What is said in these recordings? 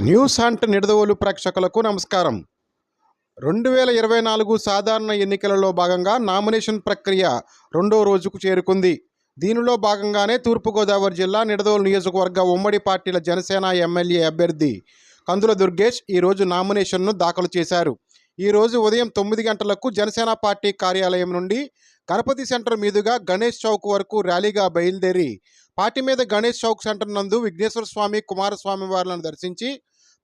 News hunt Nidadavolu ప్రేక్షకులకు నమస్కారం. 2024 సాధారణ ఎన్నికలలో భాగంగా నామినేషన్ ప్రక్రియ రెండో రోజుకు చేరుకుంది. దీనిలో భాగంగానే తూర్పుగోదావరి జిల్లా నిడదవోలు నియోజకవర్గ ఉమ్మడి పార్టీల జనసేన ఎమ్మెల్యే అభ్యర్థి కందుల దుర్గేష్ ఈరోజు నామినేషన్ను దాఖలు చేశారు. ఈరోజు ఉదయం 9 గంటలకు జనసేన పార్టీ కార్యాలయం నుండి గణపతి సెంటర్ మీదుగా గణేష్ చౌక్ వరకు ర్యాలీగా బయలుదేరి పార్టీ మీద గణేష్ చౌక్ సెంటర్ నందు విఘ్నేశ్వర స్వామి, కుమారస్వామి వారిని దర్శించి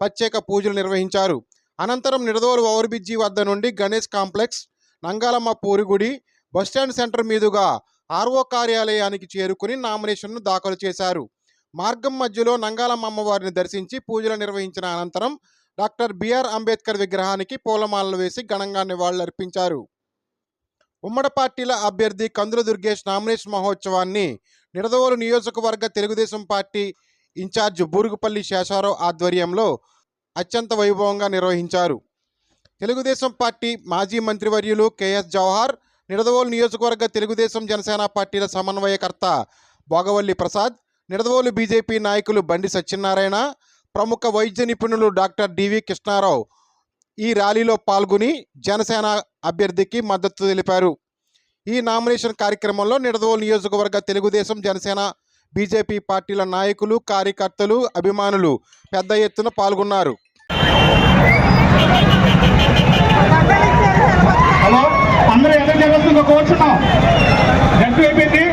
ప్రత్యేక పూజలు నిర్వహించారు. అనంతరం నిడదవోలు ఓవర్ బ్రిడ్జి వద్ద నుండి గణేష్ కాంప్లెక్స్, నంగాలమ్మ పూరిగుడి, బస్టాండ్ సెంటర్ మీదుగా ఆర్ఓ కార్యాలయానికి చేరుకుని నామినేషన్ను దాఖలు చేశారు. మార్గం మధ్యలో నంగాలమ్మ అమ్మవారిని దర్శించి పూజలు నిర్వహించిన అనంతరం డాక్టర్ బిఆర్ అంబేద్కర్ విగ్రహానికి పూలమాలలు వేసి ఘనంగా నివాళులర్పించారు. ఉమ్మడి పార్టీల అభ్యర్థి కందుల దుర్గేష్ నామినేషన్ మహోత్సవాన్ని నిడదవోలు నియోజకవర్గ తెలుగుదేశం పార్టీ ఇన్ఛార్జ్ బూరుగుపల్లి శేషారావు ఆధ్వర్యంలో అత్యంత వైభవంగా నిర్వహించారు. తెలుగుదేశం పార్టీ మాజీ మంత్రివర్యులు కెఎస్ జవహర్, నిడదవోలు నియోజకవర్గ తెలుగుదేశం జనసేన పార్టీల సమన్వయకర్త భోగవల్లి ప్రసాద్, నిడదవోలు బీజేపీ నాయకులు బండి సత్యనారాయణ, ప్రముఖ వైద్య నిపుణులు డాక్టర్ డివి కృష్ణారావు ఈ ర్యాలీలో పాల్గొని జనసేన అభ్యర్థికి మద్దతు తెలిపారు. ఈ నామినేషన్ కార్యక్రమంలో నిడదవోలు నియోజకవర్గ తెలుగుదేశం, జనసేన, బీజేపీ పార్టీల నాయకులు, కార్యకర్తలు, అభిమానులు పెద్ద ఎత్తున పాల్గొన్నారు. హలో, అందరూ ఎంత జరుగుతుందో కోరుచున్నాం. జట్టు అయిపోయింది.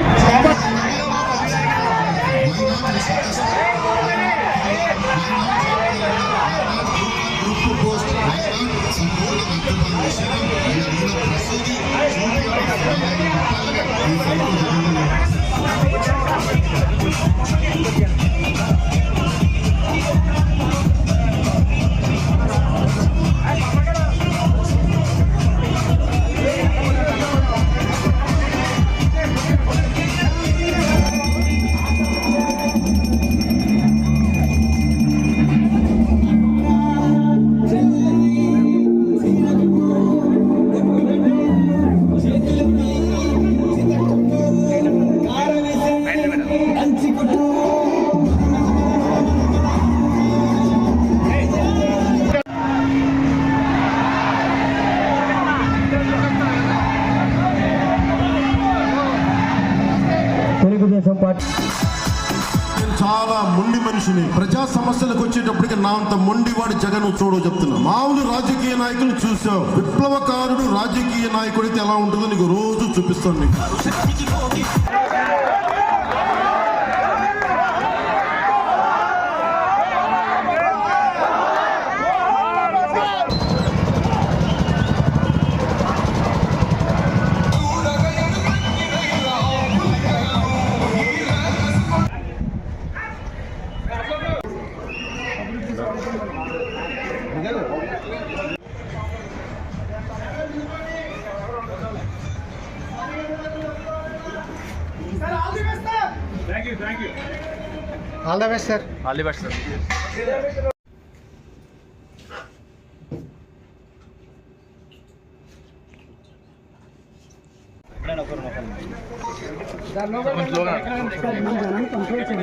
చాలా మొండి మనిషిని. ప్రజా సమస్యలకు వచ్చేటప్పటికి నా అంత మొండివాడి జగన్ చూడో చెప్తున్నా. మామూలు రాజకీయ నాయకులు చూసావు, విప్లవకారుడు రాజకీయ నాయకుడితే ఎలా ఉంటుందో నీకు రోజు చూపిస్తాను. నీకు all the best sir. All the best sir.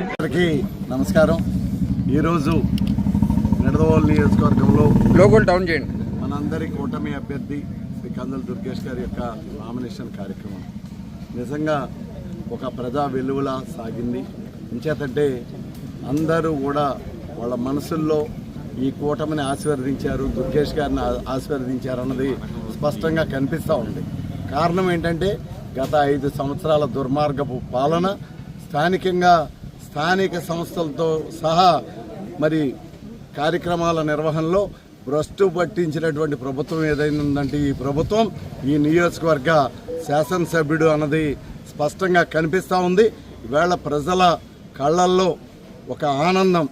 అందరికీ నమస్కారం. ఈరోజు నిడదవోలు నియోజకవర్గంలో లోగోలు డౌన్ చేయండి. మనందరి కూటమి అభ్యర్థి శ్రీ కందుల దుర్గేష్ గారి యొక్క నామినేషన్ కార్యక్రమం నిజంగా ఒక ప్రజా వెలువలా సాగింది. ఎంచేతంటే అందరూ కూడా వాళ్ళ మనసుల్లో ఈ కూటమిని ఆశీర్వదించారు, దుర్గేష్ గారిని ఆశీర్వదించారు అన్నది స్పష్టంగా కనిపిస్తూ ఉంది. కారణం ఏంటంటే గత 5 సంవత్సరాల దుర్మార్గపు పాలన, స్థానిక సంస్థలతో సహా మరి కార్యక్రమాల నిర్వహణలో భ్రష్టు పట్టించినటువంటి ప్రభుత్వం ఏదైనా ఉందంటే ఈ ప్రభుత్వం, ఈ నియోజకవర్గ శాసనసభ్యుడు అన్నది స్పష్టంగా కనిపిస్తూ ఉంది. ఈవేళ ప్రజల కళ్ళల్లో ఒక ఆనందం,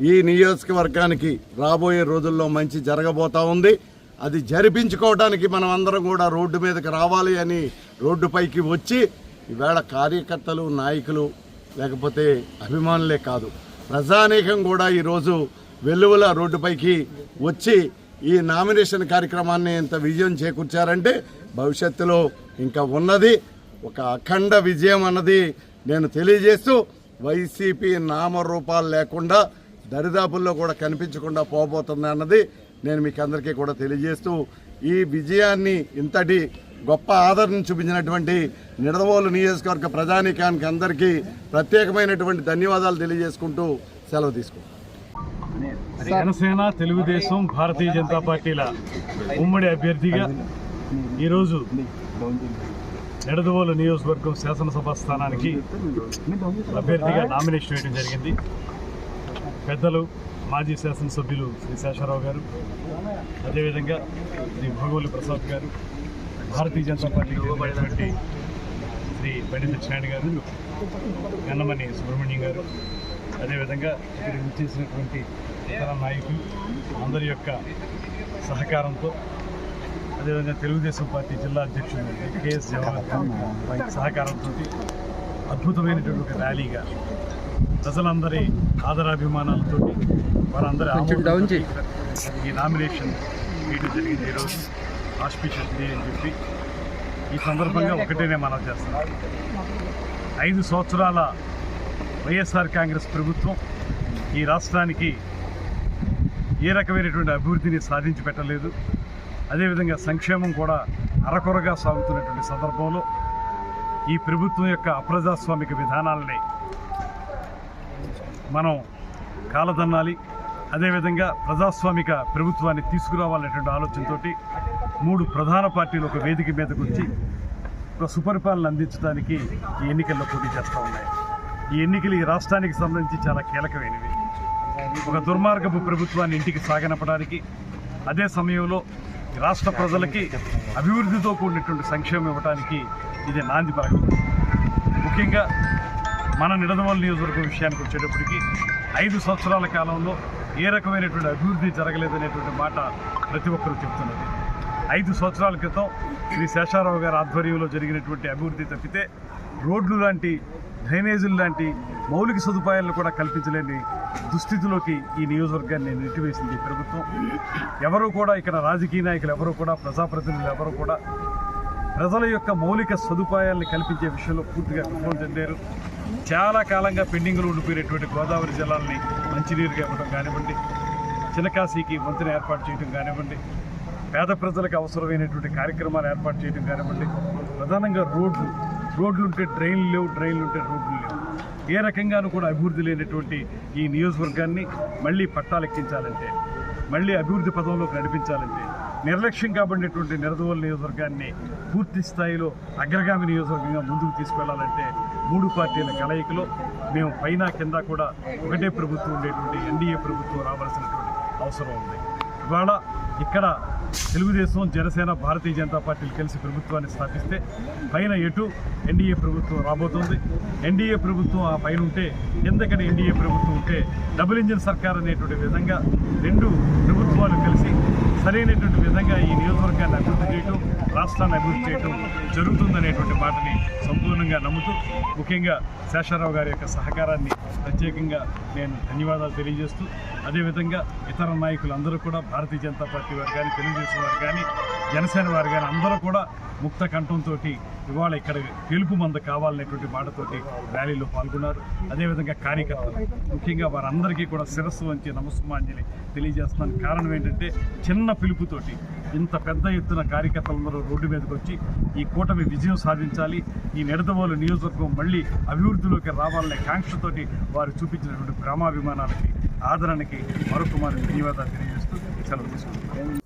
ఈ నియోజకవర్గానికి రాబోయే రోజుల్లో మంచి జరగబోతూ ఉంది. అది జరిపించుకోవడానికి మనం అందరం కూడా రోడ్డు మీదకి రావాలి అని రోడ్డుపైకి వచ్చి ఈవేళ కార్యకర్తలు, నాయకులు, లేకపోతే అభిమానులే కాదు ప్రజానీకం కూడా ఈరోజు వెల్లువల రోడ్డుపైకి వచ్చి ఈ నామినేషన్ కార్యక్రమాన్ని ఇంత విజయం చేకూర్చారంటే భవిష్యత్తులో ఇంకా ఉన్నది ఒక అఖండ విజయం అన్నది నేను తెలియజేస్తూ వైసీపీ నామరూపాలు లేకుండా దరిదాపుల్లో కూడా కనిపించకుండా పోబోతుంది అన్నది నేను మీకు అందరికీ కూడా తెలియజేస్తూ ఈ విజయాన్ని ఇంతటి గొప్ప ఆదరణ చూపించినటువంటి నిడదవోలు నియోజకవర్గ ప్రజానీకానికి అందరికీ ప్రత్యేకమైనటువంటి ధన్యవాదాలు తెలియజేసుకుంటూ సెలవు తీసుకుంటాం. జనసేన, తెలుగుదేశం, భారతీయ జనతా పార్టీల ఉమ్మడి అభ్యర్థిగా ఈరోజు నిడదవోలు నియోజకవర్గం శాసనసభ స్థానానికి అభ్యర్థిగా నామినేషన్ వేయడం జరిగింది. పెద్దలు మాజీ శాసనసభ్యులు శ్రీ శేషారావు గారు, అదేవిధంగా శ్రీ భగవల్లి ప్రసాద్ గారు, భారతీయ జనతా పార్టీకి చెందినటువంటి శ్రీ బండి సత్యనారాయణ గారు, గన్నమని సుబ్రహ్మణ్యం గారు, అదేవిధంగా ఇక్కడికి వచ్చేసినటువంటి ఇతర నాయకులు అందరి యొక్క సహకారంతో, అదేవిధంగా తెలుగుదేశం పార్టీ జిల్లా అధ్యక్షుడు కేఎస్ జవహర్ సహకారంతో అద్భుతమైనటువంటి ర్యాలీగా ప్రజలందరి ఆదరాభిమానాలతో వారందరి ఈ నామినేషన్ వేయడం జరిగింది. ఈరోజు ఆస్పిషియస్ డే అని చెప్పి ఈ సందర్భంగా ఒకటేనే మనం చేస్తున్నాం. 5 సంవత్సరాల వైఎస్ఆర్ కాంగ్రెస్ ప్రభుత్వం ఈ రాష్ట్రానికి ఏ రకమైనటువంటి అభివృద్ధిని సాధించి పెట్టలేదు. అదేవిధంగా సంక్షేమం కూడా అరకొరగా సాగుతున్నటువంటి సందర్భంలో ఈ ప్రభుత్వం యొక్క అప్రజాస్వామిక విధానాలని మనం కాలదన్నాలి. అదేవిధంగా ప్రజాస్వామిక ప్రభుత్వాన్ని తీసుకురావాలనేటువంటి ఆలోచనతో 3 ప్రధాన పార్టీలు ఒక వేదిక మీదకు వచ్చి ఒక సుపరిపాలన అందించడానికి ఈ ఎన్నికల్లో పోటీ చేస్తూ ఉన్నాయి. ఈ ఎన్నికలు ఈ రాష్ట్రానికి సంబంధించి చాలా కీలకమైనవి. ఒక దుర్మార్గపు ప్రభుత్వాన్ని ఇంటికి సాగనపడానికి, అదే సమయంలో రాష్ట్ర ప్రజలకి అభివృద్ధితో కూడినటువంటి సంక్షేమం ఇవ్వడానికి ఇది నాంది పలకం. ముఖ్యంగా మన నిడదవోలు నియోజకవర్గం విషయానికి వచ్చేటప్పటికి 5 సంవత్సరాల కాలంలో ఏ రకమైనటువంటి అభివృద్ధి జరగలేదనేటువంటి మాట ప్రతి ఒక్కరూ చెప్తున్నది. 5 సంవత్సరాల క్రితం శ్రీ శేషారావు గారి ఆధ్వర్యంలో జరిగినటువంటి అభివృద్ధి తప్పితే రోడ్లు లాంటి, డ్రైనేజీలు లాంటి మౌలిక సదుపాయాలను కూడా కల్పించలేని దుస్థితిలోకి ఈ నియోజకవర్గాన్ని నెట్టివేసింది ప్రభుత్వం. ఎవరూ కూడా ఇక్కడ రాజకీయ నాయకులు ఎవరూ కూడా, ప్రజాప్రతినిధులు ఎవరూ కూడా ప్రజల యొక్క మౌలిక సదుపాయాలను కల్పించే విషయంలో పూర్తిగా విఫలం చెందారు. చాలా కాలంగా పెండింగ్లో ఉండిపోయినటువంటి గోదావరి జలాల్ని మంచినీరుగా ఇవ్వడం కానివ్వండి, చినకాశీకి వంతెన ఏర్పాటు చేయడం కానివ్వండి, పేద ప్రజలకు అవసరమైనటువంటి కార్యక్రమాలు ఏర్పాటు చేయడం కానివ్వండి, ప్రధానంగా రోడ్లు ఉంటే డ్రైన్లు లేవు, డ్రైన్లు ఉంటే రోడ్లు లేవు. ఏ రకంగానూ కూడా అభివృద్ధి లేనటువంటి ఈ నియోజకవర్గాన్ని మళ్ళీ పట్టాలెక్కించాలంటే, మళ్ళీ అభివృద్ధి పదంలోకి నడిపించాలంటే, నిర్లక్ష్యం కాబడినటువంటి నిడదవోలు నియోజకవర్గాన్ని పూర్తి స్థాయిలో అగ్రగామి నియోజకవర్గంగా ముందుకు తీసుకెళ్లాలంటే 3 పార్టీల కలయికలో మేము పైన కింద కూడా ఒకటే ప్రభుత్వం ఉండేటువంటి ఎన్డీఏ ప్రభుత్వం రావాల్సినటువంటి అవసరం ఉంది. ఇవాళ ఇక్కడ తెలుగుదేశం, జనసేన, భారతీయ జనతా పార్టీలు కలిసి ప్రభుత్వాన్ని స్థాపిస్తే పైన ఎటు ఎన్డీఏ ప్రభుత్వం రాబోతుంది. ఎన్డీఏ ప్రభుత్వం ఆ పైన ఉంటే, కిందకడ ఎన్డీఏ ప్రభుత్వం ఉంటే డబుల్ ఇంజిన్ సర్కార్ అనేటువంటి విధంగా 2 ప్రభుత్వాలు కలిసి సరైనటువంటి విధంగా ఈ నియోజకవర్గాన్ని అభివృద్ధి చేయటం, రాష్ట్రాన్ని అభివృద్ధి చేయటం జరుగుతుందనేటువంటి మాటని సంపూర్ణంగా నమ్ముతూ, ముఖ్యంగా శేషారావు గారి యొక్క సహకారాన్ని ప్రత్యేకంగా నేను ధన్యవాదాలు తెలియజేస్తూ, అదేవిధంగా ఇతర నాయకులు అందరూ కూడా, భారతీయ జనతా పార్టీ వారు కానీ, తెలుగుదేశం వారు కానీ, జనసేన వారు కానీ అందరూ కూడా ముక్త కంఠంతో ఇవాళ ఇక్కడ గెలుపు మంద కావాలనేటువంటి మాటతోటి ర్యాలీలో పాల్గొన్నారు. అదేవిధంగా కార్యకర్తలు, ముఖ్యంగా వారందరికీ కూడా శిరస్సు వంచి నమస్సుమాంజలి తెలియజేస్తున్నాను. కారణం ఏంటంటే, చిన్న పిలుపుతోటి ఇంత పెద్ద ఎత్తున కార్యకర్తలందరూ రోడ్డు మీదకి వచ్చి ఈ కూటమి విజయం సాధించాలి, ఈ నిడదవోలు నియోజకవర్గం మళ్ళీ అభివృద్ధిలోకి రావాలనే కాంక్షతోటి వారు చూపించినటువంటి ప్రేమాభిమానాలకి, ఆదరణకి మరొక ధన్యవాదాలు తెలియజేస్తూ సెలవు తీసుకుంటున్నాను.